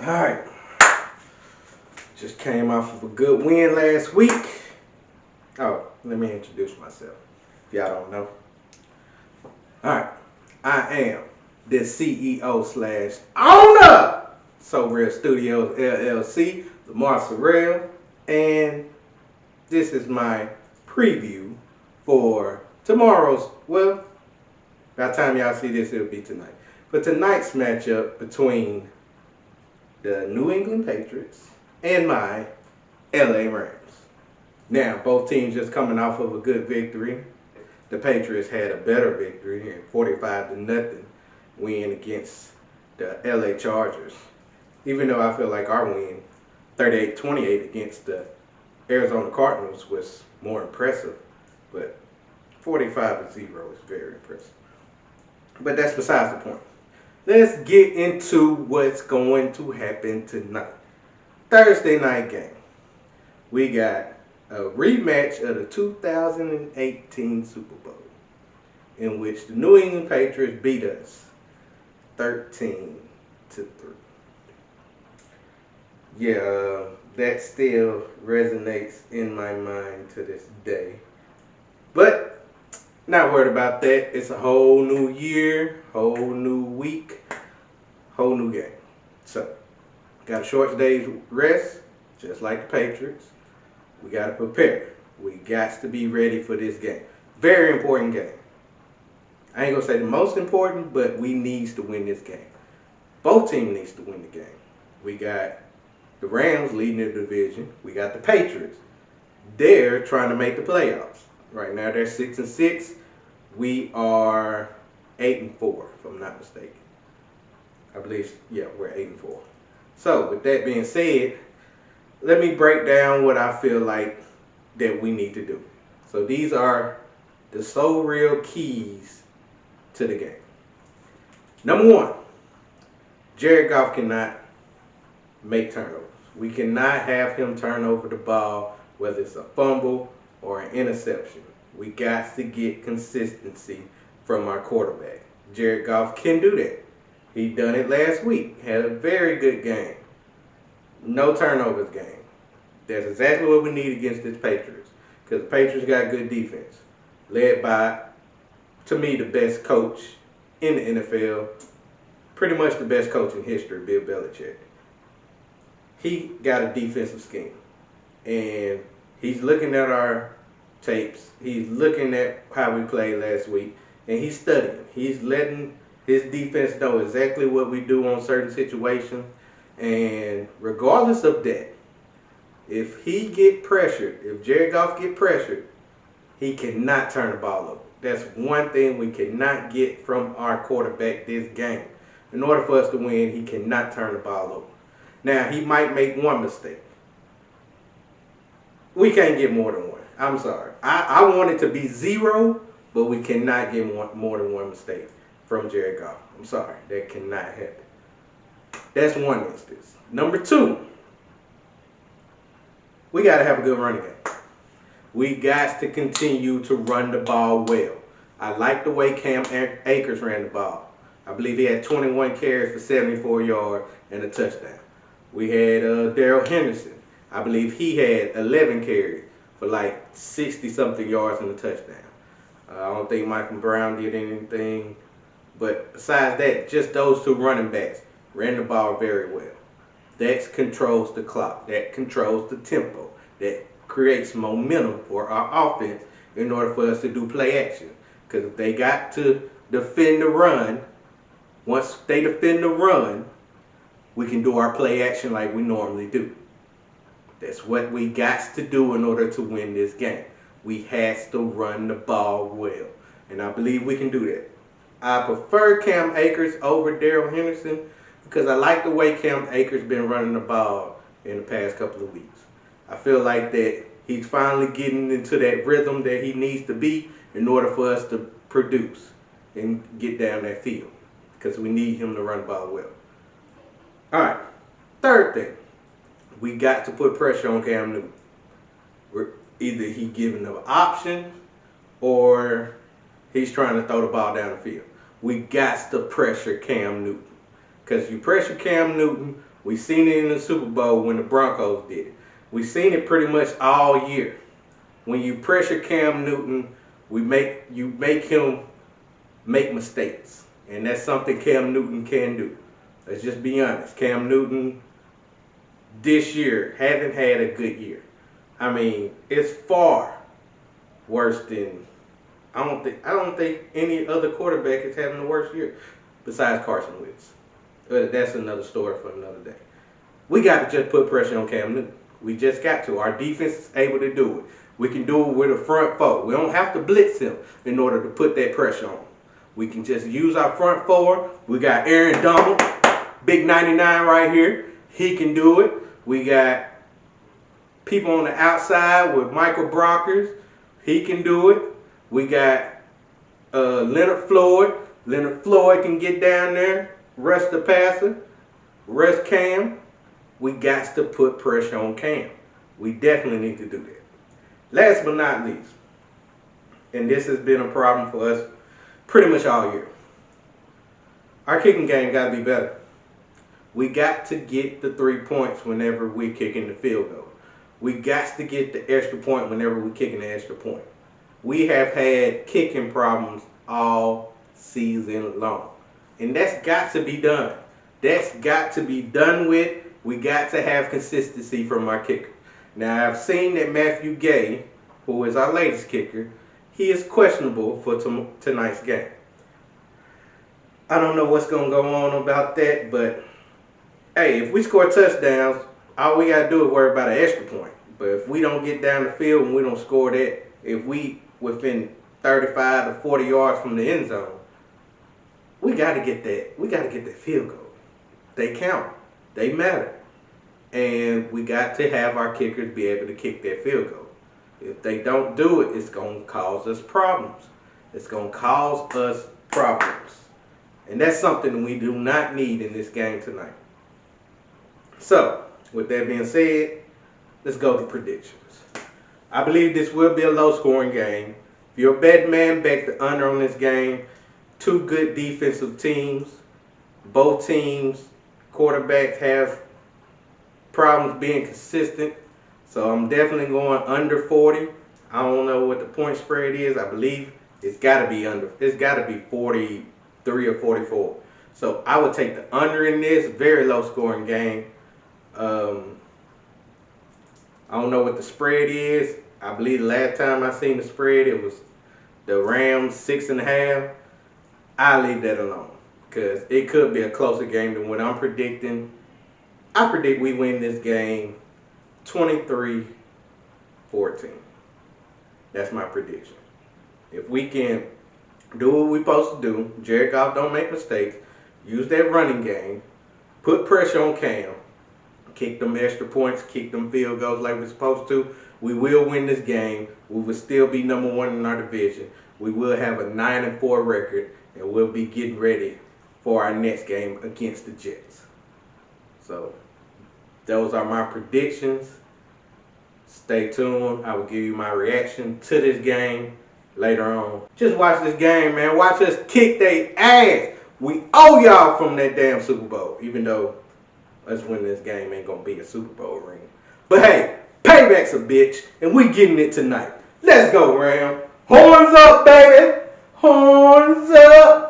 Alright, just came off of a good win last week. Oh, let me introduce myself, if y'all don't know. Alright, I am the CEO slash owner So Real Studios LLC, Lamar Sorrell, and this is my preview for tomorrow's, well, by the time y'all see this, it'll be tonight. For tonight's matchup between the New England Patriots and my LA Rams. Now, both teams just coming off of a good victory. The Patriots had a better victory in 45-0 win against the LA Chargers. Even though I feel like our win, 38-28 against the Arizona Cardinals, was more impressive. But 45-0 is very impressive. But that's besides the point. Let's get into what's going to happen tonight. Thursday night game. We got a rematch of the 2018 Super Bowl, in which the New England Patriots beat us 13-3. Yeah, that still resonates in my mind to this day. But not worried about that. It's a whole new year, whole new week, whole new game. So, got a short day's rest, just like the Patriots. We got to prepare. We got to be ready for this game. Very important game. I ain't going to say the most important, but we needs to win this game. Both teams needs to win the game. We got the Rams leading the division. We got the Patriots. They're trying to make the playoffs. Right now they're 6-6. We are 8-4, if I'm not mistaken. I believe, yeah, we're 8-4. So with that being said, let me break down what I feel like that we need to do. So these are the so real keys to the game. Number one, Jared Goff cannot make turnovers. We cannot have him turn over the ball, whether it's a fumble or an interception. We got to get consistency from our quarterback. Jared Goff can do that. He done it last week. Had a very good game. No turnovers game. That's exactly what we need against this Patriots. Because the Patriots got good defense. Led by, to me, the best coach in the NFL. Pretty much the best coach in history, Bill Belichick. He got a defensive scheme. And he's looking at our tapes. He's looking at how we played last week. And he's studying. He's letting his defense know exactly what we do on certain situations. And regardless of that, if he get pressured, if Jared Goff get pressured, he cannot turn the ball over. That's one thing we cannot get from our quarterback this game. In order for us to win, he cannot turn the ball over. Now, he might make one mistake. We can't get more than one. I'm sorry. I want it to be 0, but we cannot get more than one mistake from Jared Goff. I'm sorry. That cannot happen. That's one instance. Number 2, we got to have a good running game. We got to continue to run the ball well. I like the way Cam Akers ran the ball. I believe he had 21 carries for 74 yards and a touchdown. We had Darrell Henderson. I believe he had 11 carries for like 60-something yards and a touchdown. I don't think Michael Brown did anything. But besides that, just those two running backs ran the ball very well. That controls the clock. That controls the tempo. That creates momentum for our offense in order for us to do play action. Because if they got to defend the run, once they defend the run, we can do our play action like we normally do. That's what we got to do in order to win this game. We has to run the ball well. And I believe we can do that. I prefer Cam Akers over Darrell Henderson because I like the way Cam Akers been running the ball in the past couple of weeks. I feel like that he's finally getting into that rhythm that he needs to be in order for us to produce and get down that field. Because we need him to run the ball well. Alright, third thing. We got to put pressure on Cam Newton. Either he giving the option or he's trying to throw the ball down the field. We got to pressure Cam Newton. Because you pressure Cam Newton, We seen it in the Super Bowl when the Broncos did it. We seen it pretty much all year. When you pressure Cam Newton, you make him make mistakes, and that's something Cam Newton can do. Let's just be honest. Cam Newton this year hasn't had a good year. I mean, it's far worse than I don't think any other quarterback is having a worse year besides Carson Wentz. But that's another story for another day. We got to just put pressure on Cam Newton. We just got to. Our defense is able to do it. We can do it with a front four. We don't have to blitz him in order to put that pressure on him. We can just use our front four. We got Aaron Donald, big 99 right here. He can do it. We got people on the outside with Michael Brockers. He can do it. We got Leonard Floyd. Leonard Floyd can get down there, rush the passer, rush Cam. We got to put pressure on Cam. We definitely need to do that. Last but not least, and this has been a problem for us pretty much all year, our kicking game got to be better. We got to get the 3 points whenever we're kicking the field goal. We got to get the extra point whenever we're kicking the extra point. We have had kicking problems all season long, and that's got to be done. That's got to be done with. We got to have consistency from our kicker. Now, I've seen that Matthew Gay, who is our latest kicker, he is questionable for tonight's game. I don't know what's going to go on about that, but hey, if we score touchdowns, all we got to do is worry about an extra point. But if we don't get down the field and we don't score that, if we within 35 to 40 yards from the end zone, we got to get that. We got to get that field goal. They count. They matter. And we got to have our kickers be able to kick that field goal. If they don't do it, it's going to cause us problems. It's going to cause us problems. And that's something we do not need in this game tonight. So, with that being said, let's go to predictions. I believe this will be a low-scoring game. If you're a betting man, bet the under on this game. Two good defensive teams. Both teams, quarterbacks have problems being consistent. So I'm definitely going under 40. I don't know what the point spread is. I believe it's got to be under. It's got to be 43 or 44. So I would take the under in this. Very low-scoring game. I don't know what the spread is. I believe the last time I seen the spread, it was the Rams 6.5. I'll leave that alone because it could be a closer game than what I'm predicting. I predict we win this game 23-14. That's my prediction. If we can do what we're supposed to do, Jared Goff don't make mistakes, use that running game, put pressure on Cam, kick them extra points, kick them field goals like we're supposed to, we will win this game. We will still be number one in our division. We will have a 9-4 record, and we'll be getting ready for our next game against the Jets. So, those are my predictions. Stay tuned. I will give you my reaction to this game later on. Just watch this game, man. Watch us kick their ass. We owe y'all from that damn Super Bowl, even though us winning this game ain't going to be a Super Bowl ring. But hey, payback's a bitch, and we getting it tonight. Let's go, Ram. Horns up, baby. Horns up.